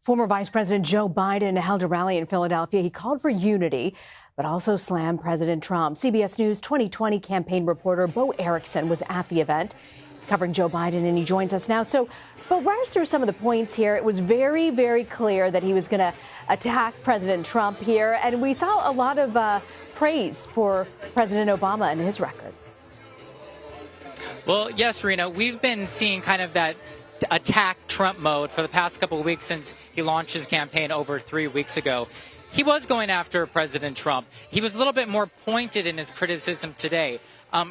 Former Vice President Joe Biden held a rally in Philadelphia. He called for unity, but also slammed President Trump. CBS News 2020 campaign reporter Bo Erickson was at the event. He's covering Joe Biden, and he joins us now. So, Bo, run us through some of the points here. It was very, very clear that he was going to attack President Trump here, and we saw a lot of praise for President Obama and his record. Well, yes, Rena, we've been seeing kind of that attack Trump mode for the past couple of weeks since he launched his campaign over 3 weeks ago. He was going after President Trump. He was a little bit more pointed in his criticism today.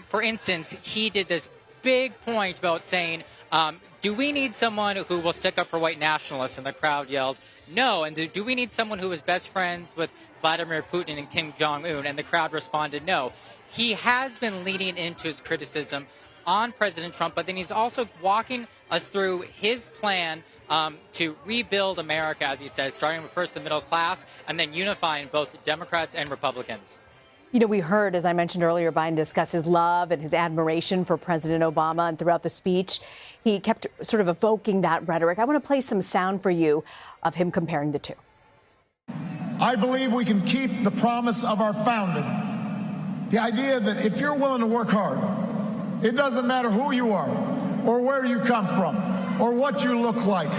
For instance, he did this big point about saying, do we need someone who will stick up for white nationalists? And the crowd yelled, no. And do we need someone who is best friends with Vladimir Putin and Kim Jong-un? And the crowd responded, no. He has been leaning into his criticism on President Trump, but then he's also walking us through his plan to rebuild America, as he says, starting with first the middle class and then unifying both Democrats and Republicans. You know, we heard, as I mentioned earlier, Biden discuss his love and his admiration for President Obama, and throughout the speech, he kept sort of evoking that rhetoric. I want to play some sound for you of him comparing the two. I believe we can keep the promise of our founding. The idea that if you're willing to work hard, it doesn't matter who you are, or where you come from, or what you look like,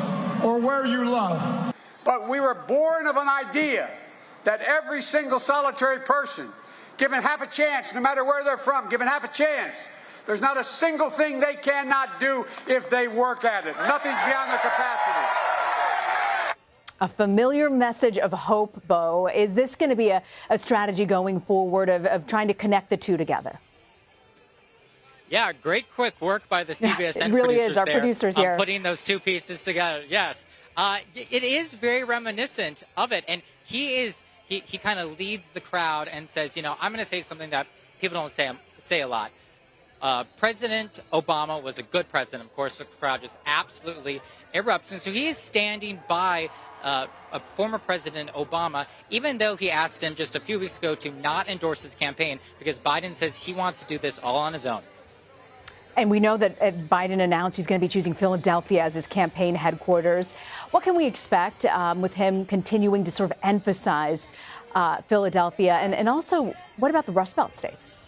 or where you love. But we were born of an idea that every single solitary person, given half a chance, no matter where they're from, given half a chance, there's not a single thing they cannot do if they work at it. Nothing's beyond their capacity. A familiar message of hope, Bo. Is this going to be a strategy going forward of trying to connect the two together? Yeah, great quick work by the CBSN it really producers is. Our there, producers here. putting those two pieces together. Yes, it is very reminiscent of it, and he kind of leads the crowd and says, you know, I'm going to say something that people don't say a lot. President Obama was a good president. Of course, the crowd just absolutely erupts, and so he is standing by former President Obama, even though he asked him just a few weeks ago to not endorse his campaign because Biden says he wants to do this all on his own. And we know that Biden announced he's going to be choosing Philadelphia as his campaign headquarters. What can we expect with him continuing to sort of emphasize Philadelphia? And also, what about the Rust Belt states?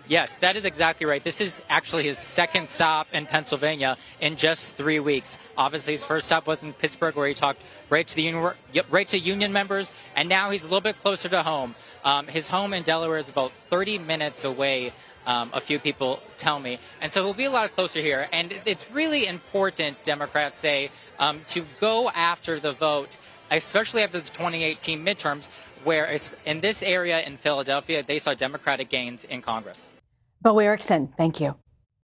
Yes, that is exactly right. This is actually his second stop in Pennsylvania in just 3 weeks. Obviously, his first stop was in Pittsburgh, where he talked right to union members, and now he's a little bit closer to home. His home in Delaware is about 30 minutes away. A few people tell me. And so he'll be a lot closer here. And it's really important, Democrats say, to go after the vote, especially after the 2018 midterms, where in this area in Philadelphia, they saw Democratic gains in Congress. Bo Erickson, thank you.